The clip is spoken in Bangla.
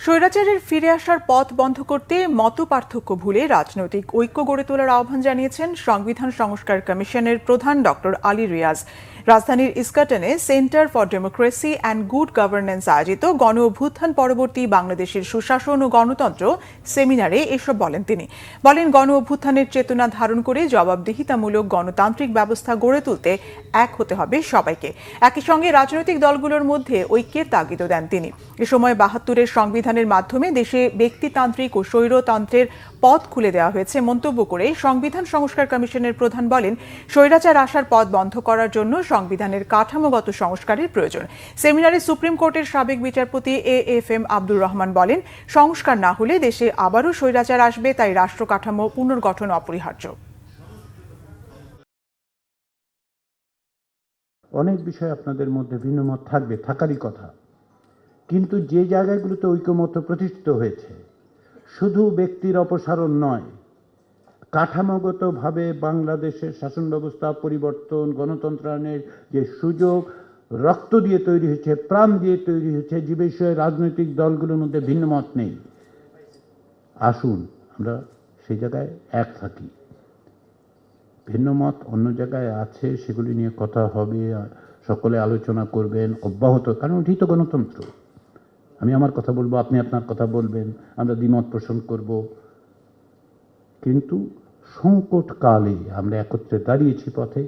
স্বৈরাচারের ফিরে আসার পথ বন্ধ করতে মতপার্থক্য ভুলে রাজনৈতিক ঐক্য গড়ে তোলার আহ্বান জানিয়েছেন সংবিধান সংস্কার কমিশনের প্রধান ডক্টর আলী রিয়াজ। রাজধানীর ইস্কাটনে centre for democracy and good governance আয়োজিত গণ অভ্যুত্থান পরবর্তী বাংলাদেশের সুশাসন ও গণতন্ত্র সেমিনারে এসব বলেন তিনি। বলেন, গণ অভ্যুত্থানের চেতনা ধারণ করে জবাবদিহিতামূলক গণতান্ত্রিক ব্যবস্থা গড়ে তুলতে এক হতে হবে সবাইকে। একই সঙ্গে রাজনৈতিক দলগুলোর মধ্যে ঐক্যের তাগিদও দেন তিনি। এ সময় ৭২-এর সংবিধানের মাধ্যমে দেশে ব্যক্তিতান্ত্রিক ও স্বৈরতন্ত্রের পথ খুলে দেওয়া হয়েছে মন্তব্য করে সংবিধান সংস্কার কমিশনের প্রধান বলেন, স্বৈরাচার আসার পথ বন্ধ করার জন্য সংবিধানের কাঠামোগত সংস্কারের প্রয়োজন। সেমিনারে সুপ্রিম কোর্টের সাবেক বিচারপতি AFM আব্দুর রহমান বলেন, সংস্কার না হলে দেশে আবারও স্বৈরাচার আসবে, তাই রাষ্ট্র কাঠামো পুনর্গঠন অপরিহার্য। অনেক বিষয় আপনাদের মধ্যে ভিন্নমত থাকবে, থাকারই কথা, কিন্তু যে জায়গাগুলোতে ঐকমত্য প্রতিষ্ঠিত হয়েছে, শুধু ব্যক্তির অপসারণ নয়, কাঠামোগতভাবে বাংলাদেশের শাসন ব্যবস্থা পরিবর্তন, গণতন্ত্রায়নের যে সুযোগ রক্ত দিয়ে তৈরি হয়েছে, প্রাণ দিয়ে তৈরি হয়েছে, যে বিষয়ে রাজনৈতিক দলগুলোর মধ্যে ভিন্নমত নেই। আসুন আমরা সেই জায়গায় এক থাকি। ভিন্নমত অন্য জায়গায় আছে, সেগুলি নিয়ে কথা হবে, সকলে আলোচনা করবেন অব্যাহত, কারণ এটি তো গণতন্ত্র। আমি আমার কথা বলবো, আপনি আপনার কথা বলবেন, আমরা দ্বিমত পোষণ করব, কিন্তু সংকটকালে আমরা একত্রে দাঁড়িয়েছি পথে।